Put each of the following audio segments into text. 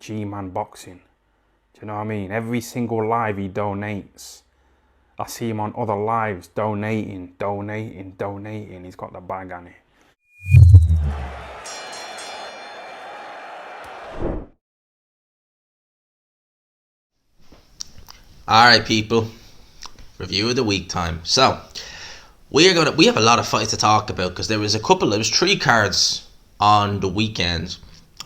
G-Man Boxing. Do you know what I mean? Every single live he donates. I see him on other lives donating. He's got the bag on it. Alright, people. Review of the week time. So, we have a lot of fights to talk about because there was 3 cards on the weekend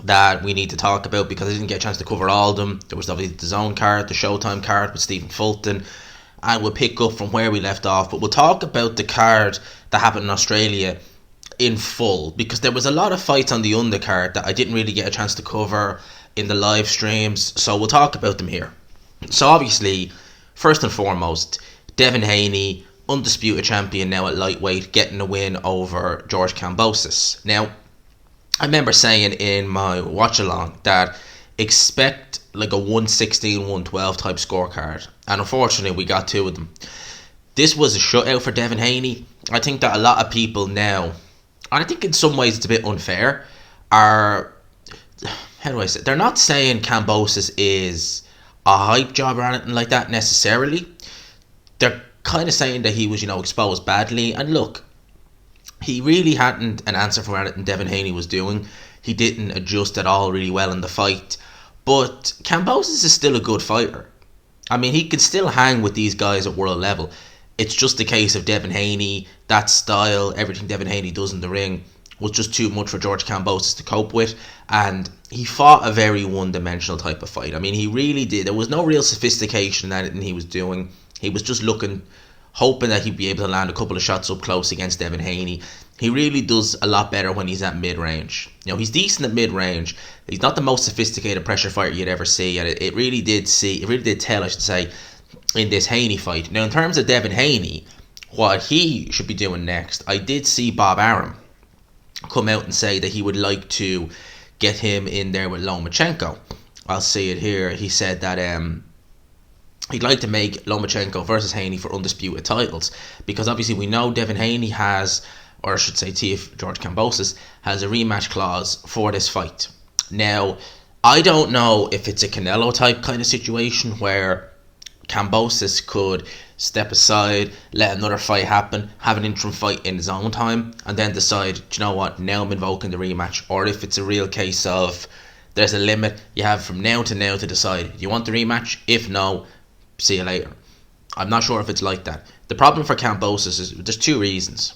that we need to talk about because I didn't get a chance to cover all of them. There was obviously the Zone card, the Showtime card with Stephen Fulton, and we'll pick up from where we left off. But we'll talk about the card that happened in Australia in full because there was a lot of fights on the undercard that I didn't really get a chance to cover in the live streams. So we'll talk about them here. So obviously, first and foremost, Devin Haney, undisputed champion now at lightweight, getting a win over George Kambosos. Now, I remember saying in my watch-along that expect like a 116-112 type scorecard. And unfortunately, we got 2 of them. This was a shutout for Devin Haney. I think that a lot of people now, and I think in some ways it's a bit unfair, are, how do I say it? They're not saying Kambosos is a hype job or anything like that necessarily. They're kind of saying that he was, exposed badly. And look, he really hadn't an answer for anything Devin Haney was doing. He didn't adjust at all really well in the fight. But Kambosos is still a good fighter. I mean, he can still hang with these guys at world level. It's just a case of Devin Haney, that style, everything Devin Haney does in the ring was just too much for George Kambosos to cope with, and he fought a very one-dimensional type of fight. I mean, he really did. There was no real sophistication in anything he was doing. He was just hoping that he'd be able to land a couple of shots up close against Devin Haney. He really does a lot better when he's at mid-range. He's decent at mid-range. He's not the most sophisticated pressure fighter you'd ever see, and it really did tell, I should say, in this Haney fight. Now, in terms of Devin Haney, what he should be doing next, I did see Bob Arum come out and say that he would like to get him in there with Lomachenko. I'll see it here. He said that he'd like to make Lomachenko versus Haney for undisputed titles because obviously we know Devin Haney has, or I should say George Kambosos has a rematch clause for this fight. Now, I don't know if it's a Canelo type kind of situation where Kambosos could step aside, let another fight happen, have an interim fight in his own time, and then decide, do you know what, now I'm invoking the rematch. Or if it's a real case of there's a limit, you have from now to decide, do you want the rematch? If no, see you later. I'm not sure if it's like that. The problem for Kambosos is there's 2 reasons.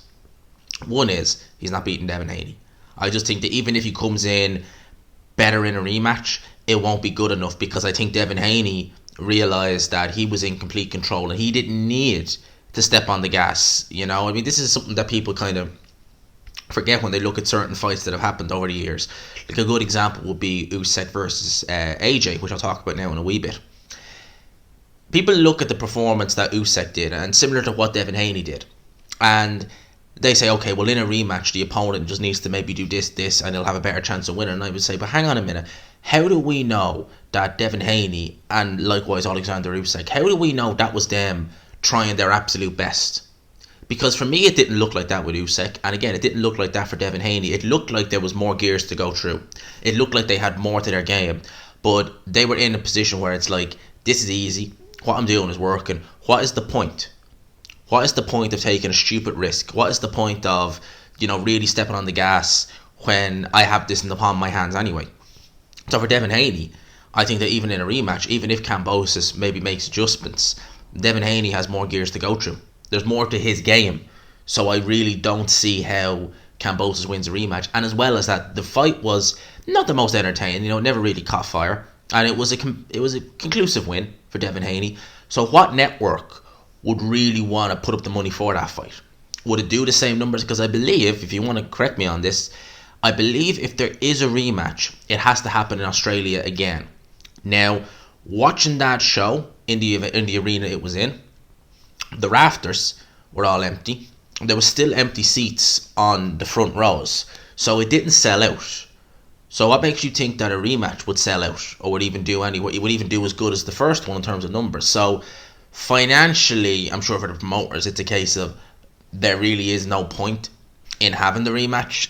One is he's not beating Devin Haney. I just think that even if he comes in better in a rematch, it won't be good enough because I think Devin Haney realised that he was in complete control and he didn't need to step on the gas. I mean, this is something that people kind of forget when they look at certain fights that have happened over the years. Like a good example would be Usyk versus AJ, which I'll talk about now in a wee bit. People look at the performance that Usyk did and similar to what Devin Haney did, and they say, okay, well, in a rematch the opponent just needs to maybe do this and he'll have a better chance of winning. And I would say, but hang on a minute, how do we know that Devin Haney and likewise Oleksandr Usyk, how do we know that was them trying their absolute best? Because for me it didn't look like that with Usyk, and again it didn't look like that for Devin Haney. It looked like there was more gears to go through. It looked like they had more to their game, but they were in a position where it's like, this is easy, what I'm doing is working, what is the point? What is the point of taking a stupid risk? What is the point of, really stepping on the gas when I have this in the palm of my hands anyway? So for Devin Haney, I think that even in a rematch, even if Kambosos maybe makes adjustments, Devin Haney has more gears to go through. There's more to his game. So I really don't see how Kambosos wins a rematch. And as well as that, the fight was not the most entertaining. It never really caught fire. And it was a conclusive win for Devin Haney. So what network would really want to put up the money for that fight? Would it do the same numbers? Because I believe, if you want to correct me on this, I believe if there is a rematch, it has to happen in Australia again. Now, watching that show in the arena it was in, the rafters were all empty. There was still empty seats on the front rows, so it didn't sell out. So what makes you think that a rematch would sell out or would even do as good as the first one in terms of numbers? So financially, I'm sure for the promoters, it's a case of there really is no point in having the rematch.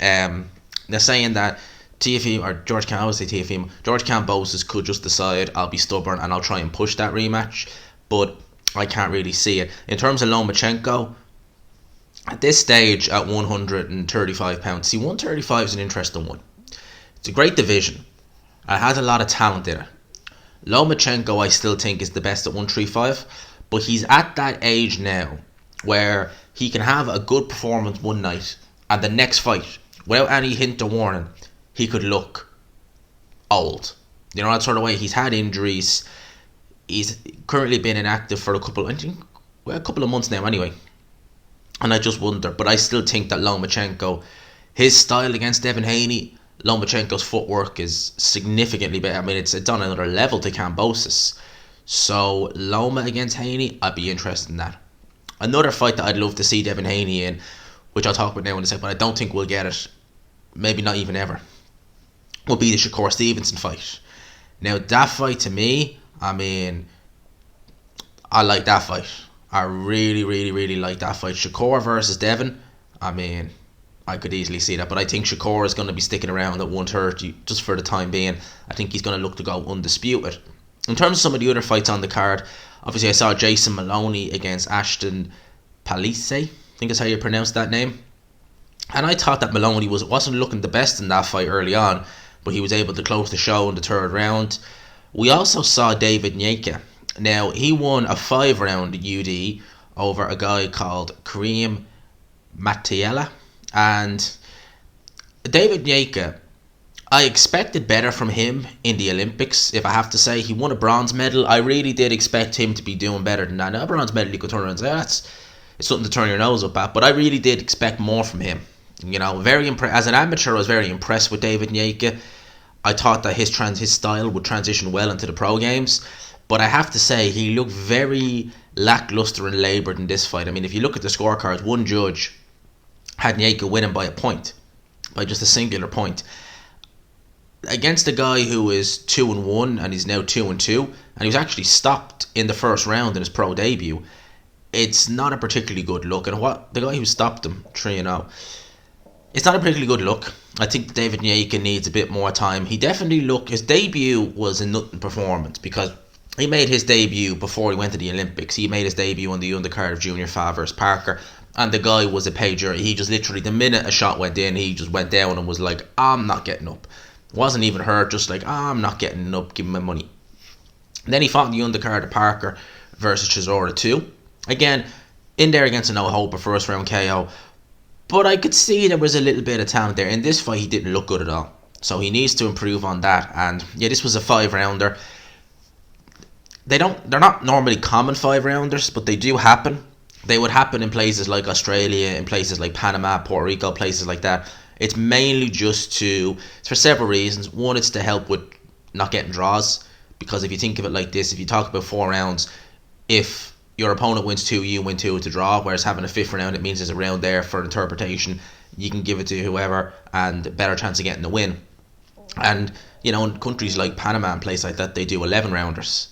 They're saying that Tiafimo, or George Can, I would say Tiafimo, George Kambosos could just decide I'll be stubborn and I'll try and push that rematch, but I can't really see it. In terms of Lomachenko, at this stage at 135 pounds, see, 135 is an interesting one. It's a great division. It has a lot of talent in it. Lomachenko, I still think, is the best at 135, but he's at that age now where he can have a good performance one night, and the next fight, without any hint or warning, he could look old. You know, that sort of way. He's had injuries. He's currently been inactive for a couple of months now anyway. And I just wonder, but I still think that Lomachenko, his style against Devin Haney, Lomachenko's footwork is significantly better. I mean, it's on another level to Kambosos. So Loma against Haney, I'd be interested in that. Another fight that I'd love to see Devin Haney in, which I'll talk about now in a second, but I don't think we'll get it, maybe not even ever, will be the Shakur Stevenson fight. Now, that fight to me, I mean, I like that fight. I really, really, really like that fight. Shakur versus Devin, I mean, I could easily see that, but I think Shakur is going to be sticking around at 130 just for the time being. I think he's going to look to go undisputed. In terms of some of the other fights on the card, obviously I saw Jason Maloney against Ashton Palise, I think is how you pronounce that name. And I thought that Maloney wasn't looking the best in that fight early on, but he was able to close the show in the third round. We also saw David Nyeka. Now, he won a 5-round UD over a guy called Kareem Matiela. And David Nyeka, I expected better from him in the Olympics, if I have to say. He won a bronze medal. I really did expect him to be doing better than that. Now, a bronze medal, you could turn around and say, it's something to turn your nose up at, but I really did expect more from him. You know, as an amateur, I was very impressed with David Nyeka. I thought that his style would transition well into the pro games, but I have to say, he looked very lackluster and laboured in this fight. I mean, if you look at the scorecards, one judge had Nyeka winning by a point, by just a singular point, against a guy who is 2-1 and he's now 2-2, and he was actually stopped in the first round in his pro debut. It's not a particularly good look, and the guy who stopped him 3-0, it's not a particularly good look. I think David Nyeka needs a bit more time. His debut was a nothing performance, because he made his debut before he went to the Olympics. He made his debut on the undercard of Junior Fa versus Parker, and the guy was a pager. He just literally, the minute a shot went in, he just went down and was like, I'm not getting up. Wasn't even hurt, just like, I'm not getting up, give me my money. And then he fought in the undercard of Parker versus Chisora 2. Again, in there against a no-hope, a first round KO. But I could see there was a little bit of talent there. In this fight, he didn't look good at all. So he needs to improve on that. And yeah, this was a 5-rounder. They're not normally common 5-rounders, but they do happen. They would happen in places like Australia, in places like Panama, Puerto Rico, places like that. It's mainly it's for several reasons. One, it's to help with not getting draws, because if you think of it like this, if you talk about 4 rounds, if your opponent wins 2, you win 2, it's a draw, whereas having a 5th round, it means there's a round there for interpretation. You can give it to whoever and a better chance of getting the win. And, you know, in countries like Panama and places like that, they do 11 rounders.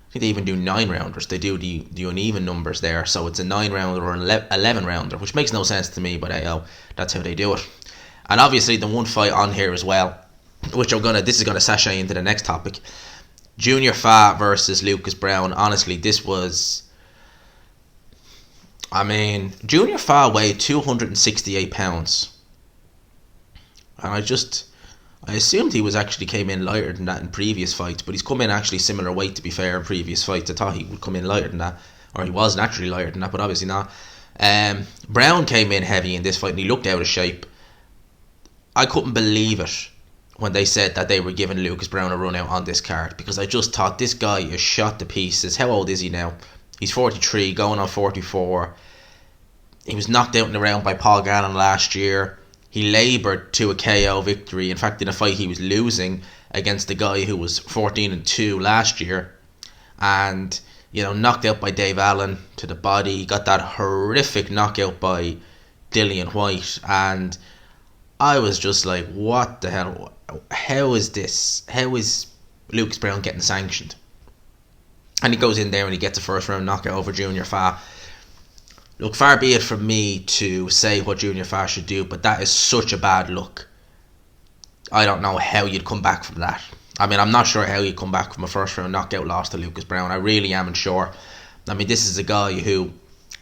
I think they even do 9 rounders. They do the uneven numbers there, so it's a 9 rounder or an 11 rounder, which makes no sense to me, but that's how they do it. And obviously the one fight on here as well, which this is gonna sashay into the next topic, Junior Fa versus Lucas Browne. Honestly, this was, I mean, Junior Fa weighed 268 pounds, and I assumed he came in lighter than that in previous fights, but he's come in actually similar weight, to be fair, in previous fights. I thought he would come in lighter than that, or he was naturally lighter than that, but obviously not. Browne came in heavy in this fight, and he looked out of shape. I couldn't believe it when they said that they were giving Lucas Browne a run out on this card, because I just thought, this guy is shot to pieces. How old is he now? He's 43, going on 44. He was knocked out in the round by Paul Gannon last year. He laboured to a KO victory. In fact, in a fight he was losing against the guy who was 14-2 last year, and, you know, knocked out by Dave Allen to the body. He got that horrific knockout by Dillian White, and I was just like, what the hell? How is this? How is Lucas Browne getting sanctioned? And he goes in there and he gets a 1st round knockout over Junior Fa. Look, far be it from me to say what Junior Fa should do, but that is such a bad look. I don't know how you'd come back from that. I mean, I'm not sure how you come back from a first round knockout loss to Lucas Browne. I really am unsure. I mean, this is a guy who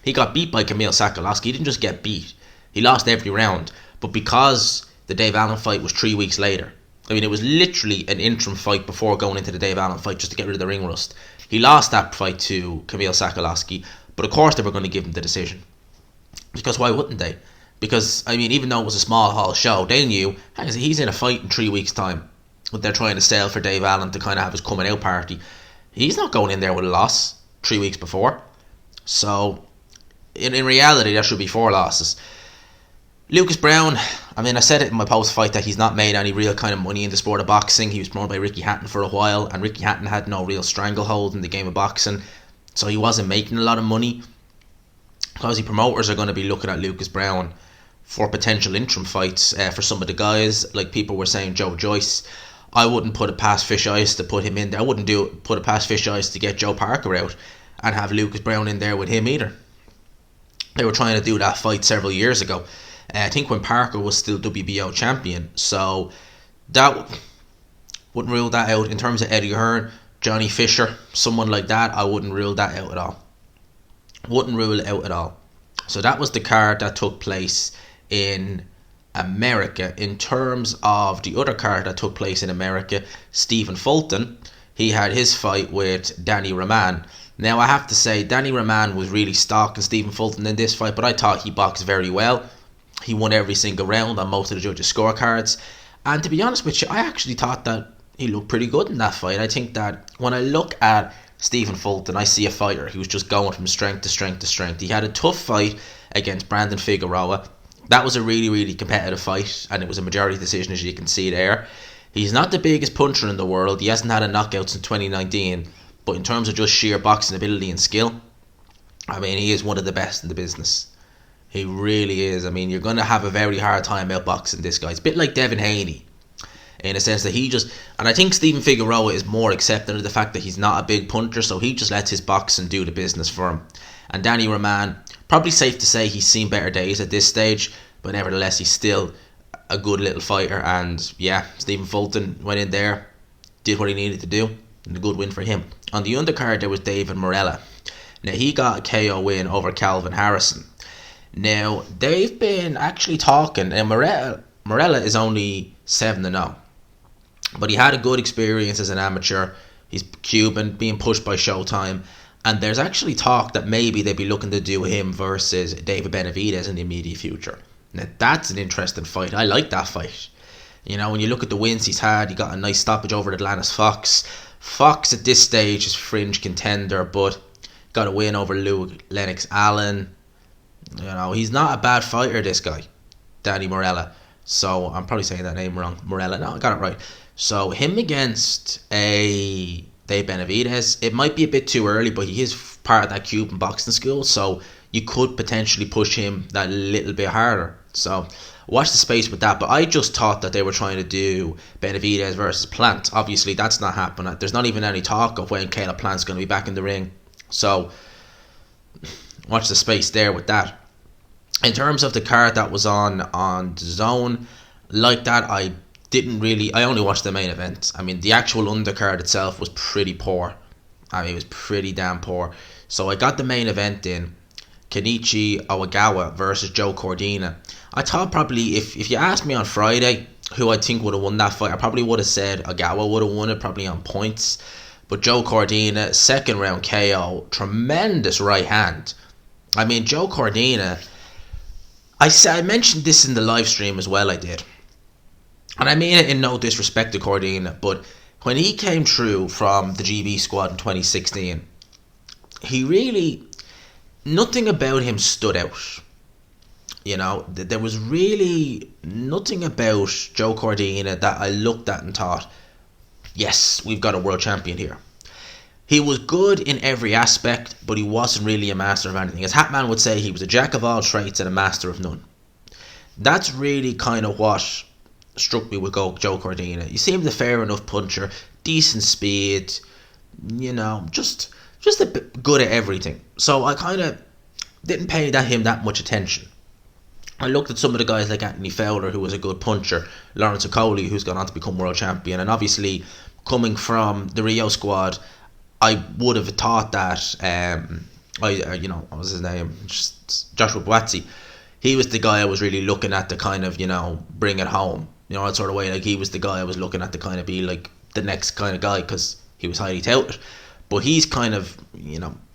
he got beat by Kamil Sakalovsky. He didn't just get beat; he lost every round. But because the Dave Allen fight was 3 weeks later, I mean, it was literally an interim fight before going into the Dave Allen fight just to get rid of the ring rust. He lost that fight to Kamil Sakalovsky, but of course they were going to give him the decision. Because why wouldn't they? Because, I mean, even though it was a small hall show, they knew he's in a fight in 3 weeks' time. But they're trying to sell for Dave Allen to kind of have his coming out party. He's not going in there with a loss 3 weeks before. So, in reality, there should be 4 losses. Lucas Browne, I mean, I said it in my post-fight that he's not made any real kind of money in the sport of boxing. He was promoted by Ricky Hatton for a while, and Ricky Hatton had no real stranglehold in the game of boxing. So he wasn't making a lot of money. Obviously, promoters are going to be looking at Lucas Browne for potential interim fights for some of the guys. Like people were saying, Joe Joyce. I wouldn't put it past Fish Ice to put him in there. I wouldn't put it past Fish Ice to get Joe Parker out and have Lucas Browne in there with him either. They were trying to do that fight several years ago. I think when Parker was still WBO champion. So that wouldn't rule that out. In terms of Eddie Hearn, Johnny Fisher, someone like that, I wouldn't rule that out at all. Wouldn't rule it out at all. So that was the card that took place in America. In terms of the other card that took place in America, Stephen Fulton, he had his fight with Danny Rahman. Now I have to say, Danny Rahman was really stalking Stephen Fulton in this fight, but I thought he boxed very well. He won every single round on most of the judges' scorecards. And to be honest with you, I actually thought that he looked pretty good in that fight. I think that when I look at Stephen Fulton, I see a fighter who was just going from strength to strength to strength. He had a tough fight against Brandon Figueroa. That was a really, really competitive fight, and it was a majority decision, as you can see there. He's not the biggest puncher in the world. He hasn't had a knockout since 2019, but in terms of just sheer boxing ability and skill, I mean, he is one of the best in the business. He really is. I mean, you're going to have a very hard time outboxing this guy. It's a bit like Devin Haney, in a sense that he just... And I think Stephen Figueroa is more accepting of the fact that he's not a big puncher, so he just lets his boxing do the business for him. And Danny Rahman, probably safe to say he's seen better days at this stage, but nevertheless, he's still a good little fighter. And yeah, Stephen Fulton went in there, did what he needed to do, and a good win for him. On the undercard, there was David Morella. Now, he got a KO win over Calvin Harrison. Now, they've been actually talking, and Morella is only 7-0. But he had a good experience as an amateur. He's Cuban, being pushed by Showtime. And there's actually talk that maybe they'd be looking to do him versus David Benavidez in the immediate future. Now, that's an interesting fight. I like that fight. You know, when you look at the wins he's had, he got a nice stoppage over Atlantis Fox. Fox at this stage is fringe contender, but got a win over Lennox Allen. You know, he's not a bad fighter, this guy, Danny Morella. So, I'm probably saying that name wrong. Morella, no, I got it right. So, him against a Dave Benavidez, it might be a bit too early, but he is part of that Cuban boxing school, so you could potentially push him that little bit harder. So, watch the space with that. But I just thought that they were trying to do Benavidez versus Plant. Obviously, that's not happening. There's not even any talk of when Caleb Plant's going to be back in the ring. So, watch the space there with that. In terms of the card that was on the zone, like that, I only watched the main event. I mean, the actual undercard itself was pretty poor. I mean, it was pretty damn poor. So I got the main event in. Kenichi Ogawa versus Joe Cordina. I thought probably, if you asked me on Friday who I think would have won that fight, I probably would have said Ogawa would have won it, probably on points. But Joe Cordina, second round KO, tremendous right hand. I mean, Joe Cordina... I mentioned this in the live stream as well, I did. And I mean it in no disrespect to Cordina, but when he came through from the GB squad in 2016, he really... Nothing about him stood out. You know, there was really nothing about Joe Cordina that I looked at and thought, yes, we've got a world champion here. He was good in every aspect, but he wasn't really a master of anything. As Hatman would say, he was a jack of all trades and a master of none. That's really kind of what struck me with Joe Cordina. He seemed a fair enough puncher, decent speed, you know, just a bit good at everything. So I kind of didn't pay him that much attention. I looked at some of the guys like Anthony Fowler, who was a good puncher, Lawrence Okoli, who's gone on to become world champion, and obviously coming from the Rio squad, I would have thought that what was his name? Joshua Buatsi. He was the guy I was really looking at to kind of, bring it home. That sort of way. Like, he was the guy I was looking at to kind of be like the next kind of guy, because he was highly touted. But he's kind of,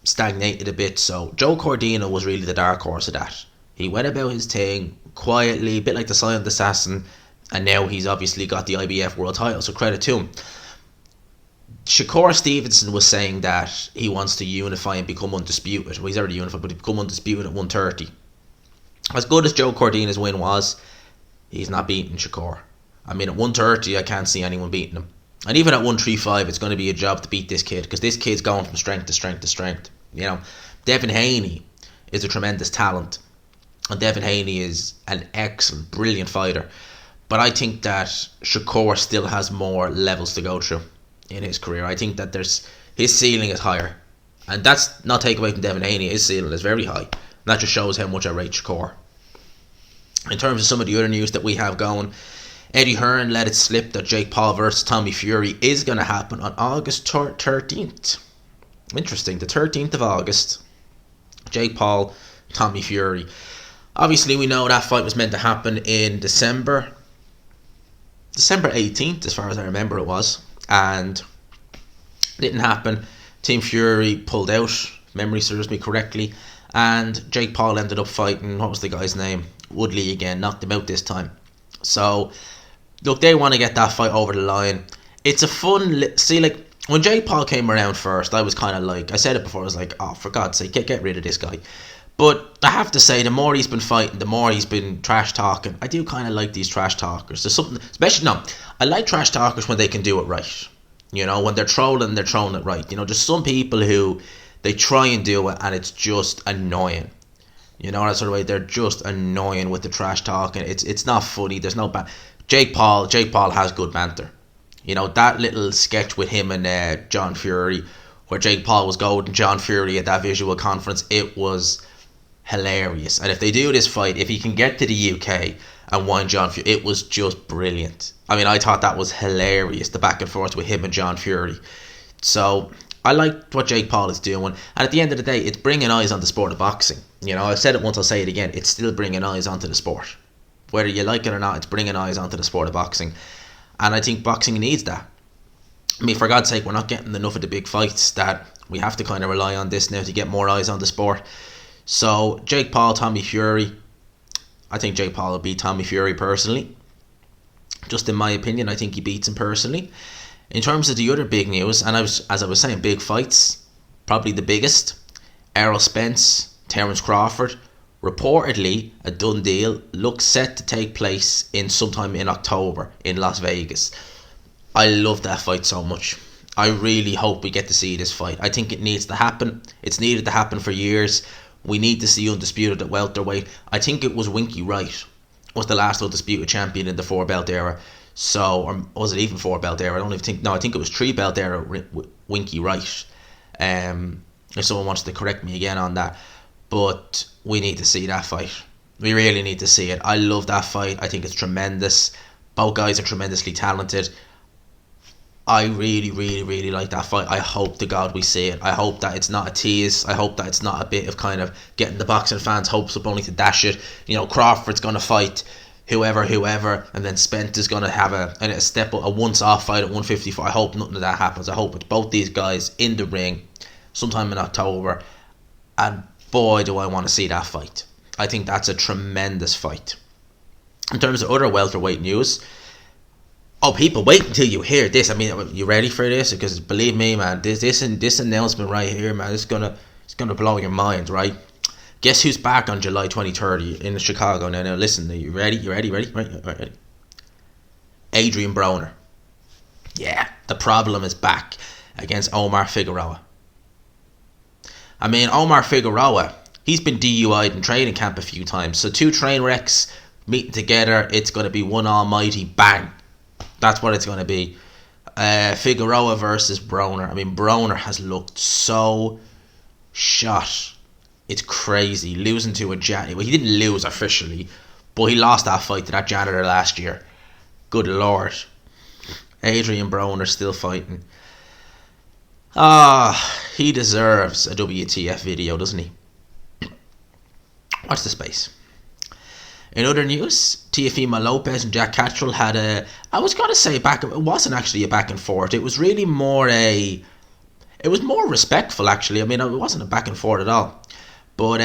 stagnated a bit. So Joe Cordina was really the dark horse of that. He went about his thing quietly, a bit like the Silent Assassin, and now he's obviously got the IBF world title, so credit to him. Shakur Stevenson was saying that he wants to unify and become undisputed. Well, he's already unified, but he'd become undisputed at 130. As good as Joe Cordina's win was, he's not beating Shakur. I mean, at 130, I can't see anyone beating him. And even at 135, it's going to be a job to beat this kid, because this kid's going from strength to strength to strength. Devin Haney is a tremendous talent, and Devin Haney is an excellent, brilliant fighter. But I think that Shakur still has more levels to go through in his career. I think that his ceiling is higher, and that's not take away from Devin Haney. His ceiling is very high, and that just shows how much I rate Shakur. In terms of some of the other news that we have going, Eddie Hearn let it slip that Jake Paul versus Tommy Fury is going to happen on August 13th. Interesting, the 13th of August. Jake Paul, Tommy Fury. Obviously, we know that fight was meant to happen in December 18th, as far as I remember it was, and didn't happen. Team Fury pulled out, if memory serves me correctly, and Jake Paul ended up fighting, what was the guy's name? Woodley again, knocked him out this time. So, look, they want to get that fight over the line. It's a fun... when Jake Paul came around first, I was kind of like... I said it before, I was like, oh, for God's sake, get rid of this guy. But I have to say, the more he's been fighting, the more he's been trash talking. I do kind of like these trash talkers. There's something... I like trash talkers when they can do it right. When they're trolling it right. There's some people who... they try and do it, and it's just annoying. That sort of way. They're just annoying with the trash talking. It's not funny. There's no Jake Paul has good banter. That little sketch with him and John Fury, where Jake Paul was goading John Fury at that visual conference, it was hilarious. And if they do this fight, if he can get to the UK and wind John Fury, it was just brilliant. I mean, I thought that was hilarious, the back and forth with him and John Fury. So I like what Jake Paul is doing, and at the end of the day, it's bringing eyes on the sport of boxing. I've said it once, I'll say it again, it's still bringing eyes onto the sport. Whether you like it or not, it's bringing eyes onto the sport of boxing, and I think boxing needs that. I mean, for God's sake, we're not getting enough of the big fights, that we have to kind of rely on this now to get more eyes on the sport. So, Jake Paul, Tommy Fury, I think Jake Paul will beat Tommy Fury personally. Just in my opinion, I think he beats him personally. In terms of the other big news, and as I was saying, big fights, probably the biggest, Errol Spence, Terence Crawford, reportedly a done deal, looks set to take place in sometime in October in Las Vegas. I love that fight so much. I really hope we get to see this fight. I think it needs to happen. It's needed to happen for years. We need to see Undisputed at welterweight. I think it was Winky Wright was the last Undisputed champion in the 4-belt era. So, or was it even 4-belt era? I think it was 3-belt era Winky Wright. If someone wants to correct me again on that. But we need to see that fight. We really need to see it. I love that fight. I think it's tremendous. Both guys are tremendously talented. I really, really, really like that fight. I hope to God we see it. I hope that it's not a tease. I hope that it's not a bit of kind of getting the boxing fans' hopes up only to dash it. Crawford's going to fight whoever, and then Spence is going to have a step up, a once-off fight at 154. I hope nothing of that happens. I hope it's both these guys in the ring sometime in October, and boy, do I want to see that fight. I think that's a tremendous fight. In terms of other welterweight news, people, wait until you hear this. I mean, you ready for this? Because believe me, man, this announcement right here, man, it's gonna blow your mind, right? Guess who's back on July 23rd in Chicago? Now listen, you ready? Right. Adrian Broner. Yeah, the problem is back against Omar Figueroa. I mean, Omar Figueroa, he's been DUI'd in training camp a few times. So 2 train wrecks meeting together, it's going to be one almighty bang. That's what it's going to be. Figueroa versus Broner. I mean, Broner has looked so shot. It's crazy. Losing to a Well, he didn't lose officially, But he lost that fight to that janitor last year. Good lord. Adrian Broner still fighting. He deserves a WTF video, doesn't he? Watch the space. In other news, Teofimo Lopez and Jack Catterall had it wasn't actually a back and forth. It was really more it was more respectful, actually. I mean, it wasn't a back and forth at all. But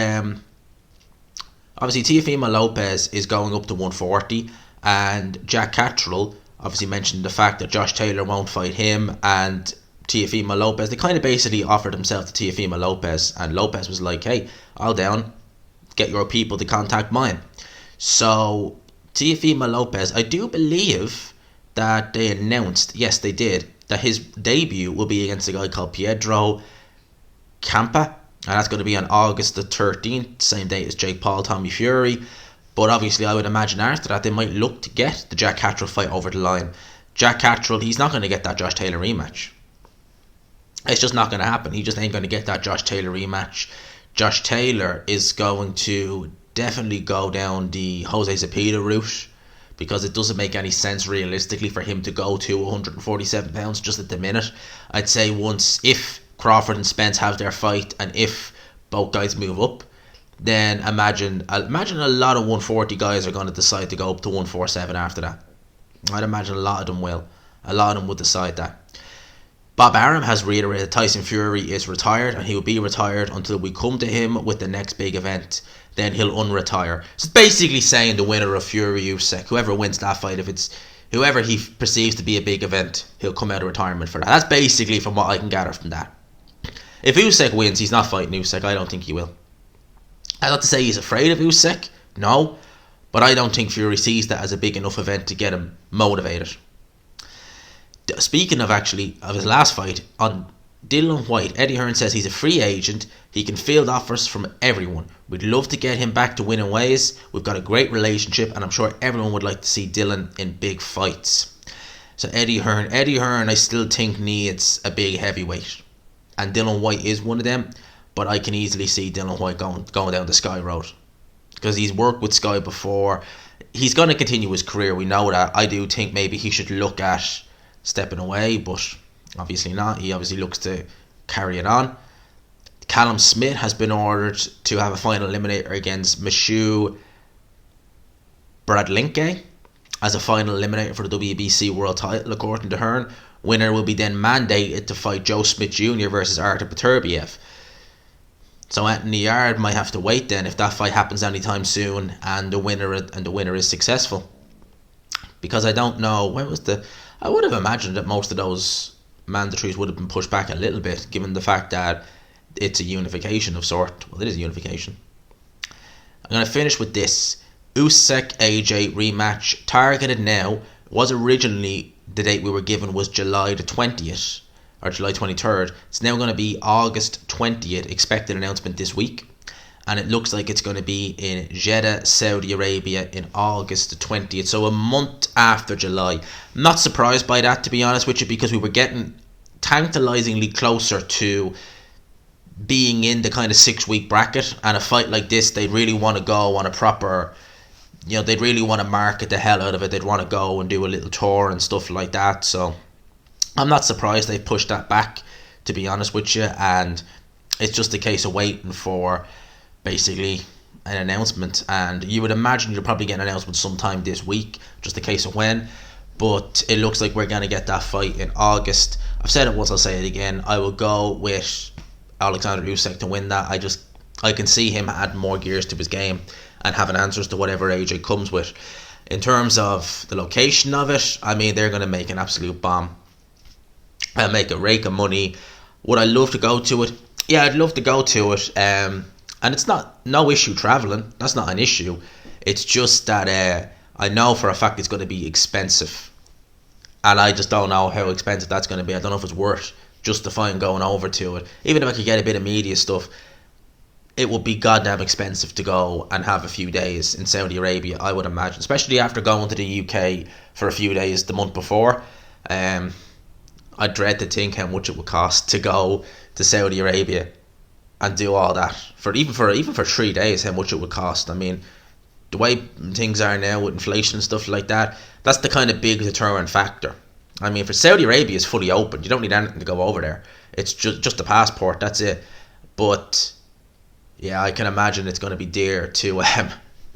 obviously Teofimo Lopez is going up to 140, and Jack Catterall obviously mentioned the fact that Josh Taylor won't fight him, and Teofimo Lopez, they kind of basically offered himself to Teofimo Lopez, and Lopez was like, hey, I'll down, get your people to contact mine. So Teofimo Lopez, I do believe that they announced, yes they did, that his debut will be against a guy called Pedro Campa, and that's going to be on August the 13th, same date as Jake Paul, Tommy Fury. But obviously I would imagine after that they might look to get the Jack Catterall fight over the line. Jack Catterall, he's not going to get that Josh Taylor rematch. It's just not going to happen. He just ain't going to get that Josh Taylor rematch. Josh Taylor is going to definitely go down the Jose Zepeda route, because it doesn't make any sense realistically for him to go to 147 pounds just at the minute. I'd say if Crawford and Spence have their fight, and if both guys move up, then imagine a lot of 140 guys are going to decide to go up to 147 after that. I'd imagine a lot of them will. A lot of them would decide that. Bob Arum has reiterated Tyson Fury is retired, and he will be retired until we come to him with the next big event. Then he'll unretire. So it's basically saying the winner of Fury Usyk, whoever wins that fight, if it's whoever he perceives to be a big event, he'll come out of retirement for that. That's basically from what I can gather from that. If Usyk wins, he's not fighting Usyk. I don't think he will. I'd not to say he's afraid of Usyk, no, but I don't think Fury sees that as a big enough event to get him motivated. Speaking of his last fight, on Dylan White, Eddie Hearn says he's a free agent. He can field offers from everyone. We'd love to get him back to winning ways. We've got a great relationship, and I'm sure everyone would like to see Dylan in big fights. So Eddie Hearn, I still think needs a big heavyweight, and Dylan White is one of them. But I can easily see Dylan White going down the Sky road, because he's worked with Sky before. He's going to continue his career, we know that. I do think maybe he should look at stepping away, but obviously not. He obviously looks to carry it on. Callum Smith has been ordered to have a final eliminator against Mishu Bradlinke as a final eliminator for the WBC world title, according to Hearn. Winner will be then mandated to fight Joe Smith Jr. versus Artur Beterbiev. So Anthony Yarde might have to wait then if that fight happens anytime soon and the winner is successful. Because I don't know, I would have imagined that most of those mandatories would have been pushed back a little bit, given the fact that it's a unification of sort. Well, it is a unification. I'm going to finish with this. Usyk AJ rematch targeted now. Was originally the date we were given was July the 20th or July 23rd. It's now going to be August 20th. Expected announcement this week. And it looks like it's going to be in Jeddah, Saudi Arabia in August the 20th. So a month after July. I'm not surprised by that, to be honest with you, because we were getting tantalizingly closer to being in the kind of 6-week bracket. And a fight like this, they'd really want to go on a proper, they'd really want to market the hell out of it. They'd want to go and do a little tour and stuff like that. So I'm not surprised they pushed that back, to be honest with you. And it's just a case of waiting for basically an announcement, and you would imagine you'll probably get an announcement sometime this week, just a case of when. But it looks like we're going to get that fight in August. I've said it once, I'll say it again. I will go with Oleksandr Usyk to win that. I can see him add more gears to his game and having answers to whatever AJ comes with. In terms of the location of it, I mean, they're going to make an absolute bomb. I'll make a rake of money. Would I love to go to it? Yeah, I'd love to go to it. And it's no issue travelling. That's not an issue. It's just that I know for a fact it's going to be expensive. And I just don't know how expensive that's going to be. I don't know if it's worth justifying going over to it. Even if I could get a bit of media stuff, it would be goddamn expensive to go and have a few days in Saudi Arabia, I would imagine. Especially after going to the UK for a few days the month before. I dread to think how much it would cost to go to Saudi Arabia and do all that for even for 3 days, how much it would cost. I mean, the way things are now with inflation and stuff like that, that's the kind of big deterrent factor. I mean, for Saudi Arabia, it's fully open. You don't need anything to go over there. It's just a passport. That's it. But yeah, I can imagine it's going to be dear to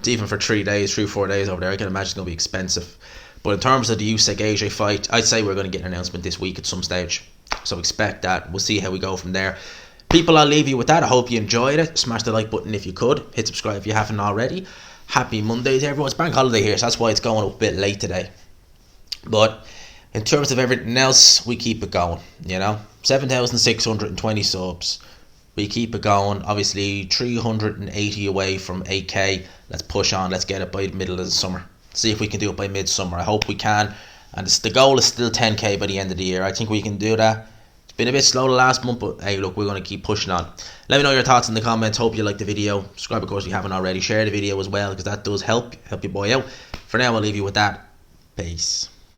even for 3 days, 4 days over there. I can imagine it's going to be expensive. But in terms of the Usyk AJ fight, I'd say we're going to get an announcement this week at some stage. So expect that. We'll see how we go from there. People, I'll leave you with that. I hope you enjoyed it. Smash the like button if you could. Hit subscribe if you haven't already. Happy Monday to everyone. It's bank holiday here, so that's why it's going up a bit late today. But in terms of everything else, we keep it going. 7,620 subs. We keep it going. Obviously, 380 away from 8K. Let's push on. Let's get it by the middle of the summer. See if we can do it by midsummer. I hope we can. And the goal is still 10K by the end of the year. I think we can do that. It's been a bit slow the last month, but hey, look, we're going to keep pushing on. Let me know your thoughts in the comments. Hope you liked the video. Subscribe, of course, if you haven't already. Share the video as well, because that does help your boy out. For now, I'll leave you with that. Peace.